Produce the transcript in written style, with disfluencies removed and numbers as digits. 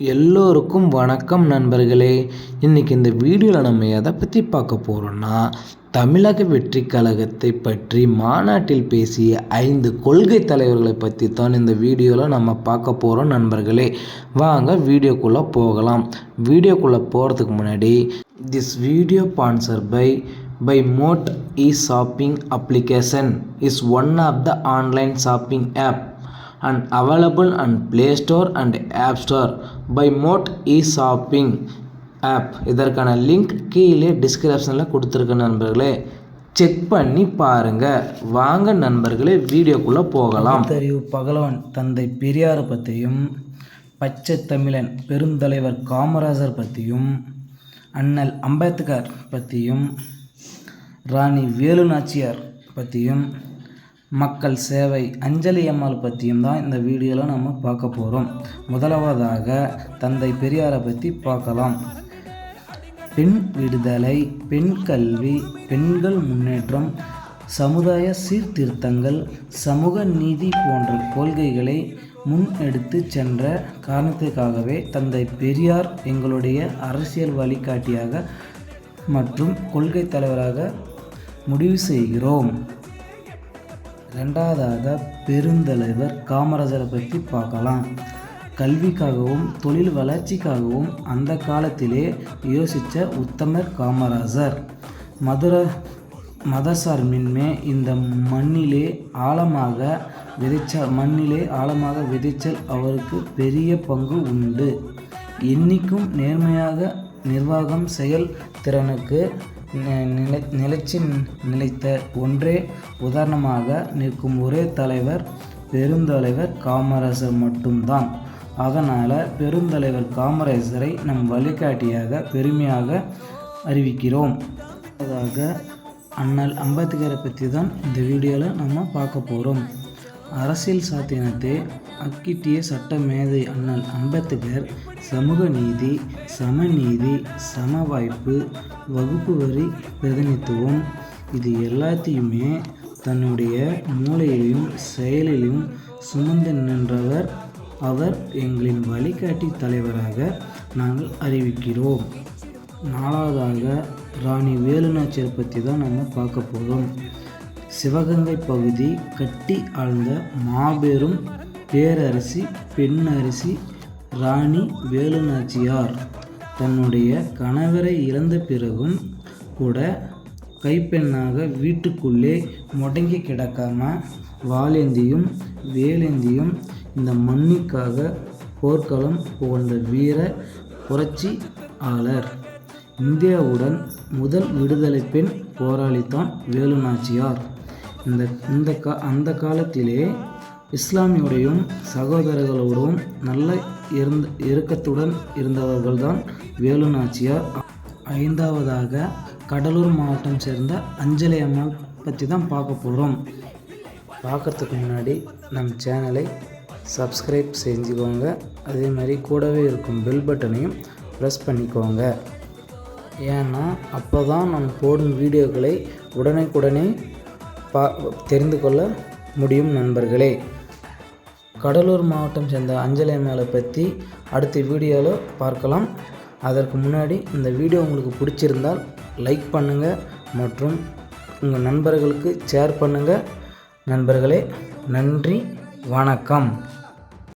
எல்லோருக்கும் வணக்கம் நண்பர்களே. இன்றைக்கி இந்த வீடியோவில் நம்ம எதை பற்றி பார்க்க போகிறோன்னா, தமிழக வெற்றி கழகத்தை பற்றி மாநாட்டில் பேசிய 5 கொள்கை தலைவர்களை பற்றி தான் இந்த வீடியோவில் நம்ம பார்க்க போகிறோம் நண்பர்களே. வாங்க வீடியோக்குள்ளே போகலாம். வீடியோக்குள்ளே போகிறதுக்கு முன்னாடி, this video sponsor by Moat e-shopping application is one of the online shopping app and available on Play Store and App Store by Moat e-shopping app. இதற்கான லிங்க் கீழே டிஸ்கிரிப்ஷனில் கொடுத்துருக்க நண்பர்களே, செக் பண்ணி பாருங்கள். வாங்க நண்பர்களே வீடியோக்குள்ளே போகலாம். பகுத்தறிவு பகலவன் தந்தை பெரியார் பற்றியும், பச்சை தமிழன் பெருந்தலைவர் காமராஜர் பற்றியும், அண்ணல் அம்பேத்கர் பற்றியும், ராணி வேலு நாச்சியார் பற்றியும், மக்கள் சேவை அஞ்சலி அம்மாள் பற்றியும் தான் இந்த வீடியோவில் நம்ம பார்க்க போகிறோம். முதலாவதாக தந்தை பெரியாரை பற்றி பார்க்கலாம். பெண் விடுதலை, பெண் கல்வி, பெண்கள் முன்னேற்றம், சமுதாய சீர்திருத்தங்கள், சமூக நீதி போன்ற கொள்கைகளை முன்னெடுத்து சென்ற காரணத்திற்காகவே தந்தை பெரியார் எங்களுடைய அரசியல் வழிகாட்டியாக மற்றும் கொள்கை தலைவராக முடிவு செய்கிறோம். ரெண்டாவதாக பெருந்தலைவர் காமராஜரை பற்றி பார்க்கலாம். கல்விக்காகவும் தொழில் வளர்ச்சிக்காகவும் அந்த காலத்திலே யோசித்த உத்தமர் காமராஜர். மதசார்பின்மை இந்த மண்ணிலே ஆழமாக விதைச்சல் அவருக்கு பெரிய பங்கு உண்டு. என்னைக்கும் நேர்மையாக நிர்வாகம் செயல் திறனுக்கு நிலைத்த ஒன்றே உதாரணமாக நிற்கும் ஒரே தலைவர் பெருந்தலைவர் காமராஜர் மட்டும்தான். அதனால் பெருந்தலைவர் காமராஜரை நம் வழிகாட்டியாக பெருமையாக அறிவிக்கிறோம். அதாக அண்ணல் அம்பேத்கரை பற்றி தான் இந்த வீடியோவில் நம்ம பார்க்க போகிறோம். அரசியல் சாத்தியத்தை அக்கிட்டிய சட்ட மேதை அண்ணல் அம்பேத்கர் சமூக நீதி, சமநீதி, சம வாய்ப்பு, வகுப்பு வரி பிரதிநிதித்துவம் இது எல்லாத்தையுமே தன்னுடைய மூளையிலும் செயலிலும் சுமந்து நின்றவர். அவர் எங்களின் வழிகாட்டி தலைவராக நாங்கள் அறிவிக்கிறோம். நாலாவதாக ராணி வேலு நாச்சியார் பற்றி தான் நம்ம பார்க்க போகிறோம். சிவகங்கை பகுதி கட்டி ஆழ்ந்த மாபெரும் பேரரசி, பெண்ணரசி ராணி வேலு நாச்சியார் தன்னுடைய கணவரை இழந்த பிறகும் கூட கைப்பெண்ணாக வீட்டுக்குள்ளே முடங்கி கிடக்காம வாளேந்தியும் வேலேந்தியும் இந்த மண்ணுக்காக போர்க்களம் புகழ்ந்த வீர புரட்சியாளர். இந்தியாவுடன் முதல் விடுதலை பெண் போராளித்தான் வேலு நாச்சியார். அந்த காலத்திலே இஸ்லாமியுடையும் சகோதரர்களோடும் நல்ல இறுக்கத்துடன் இருந்தவர்கள்தான் வேலு நாச்சியார். ஐந்தாவதாக கடலூர் மாவட்டம் சேர்ந்த அஞ்சலி அம்மாள் பற்றி தான் பார்க்க போகிறோம். பார்க்குறதுக்கு முன்னாடி நம் சேனலை சப்ஸ்கிரைப் செஞ்சுக்கோங்க. அதே மாதிரி கூடவே இருக்கும் பெல் பட்டனையும் ப்ரெஸ் பண்ணிக்கோங்க. ஏன்னா அப்போ தான் நம்ம போடும் வீடியோக்களை உடனே தெரிந்து கொள்ள முடியும் நண்பர்களே. கடலூர் மாவட்டம் சேர்ந்த அஞ்சலி அம்மாளை பற்றி அடுத்த வீடியோவில் பார்க்கலாம். அதற்கு முன்னாடி இந்த வீடியோ உங்களுக்கு பிடிச்சிருந்தால் லைக் பண்ணுங்கள் மற்றும் உங்கள் நண்பர்களுக்கு ஷேர் பண்ணுங்கள் நண்பர்களே. நன்றி, வணக்கம்.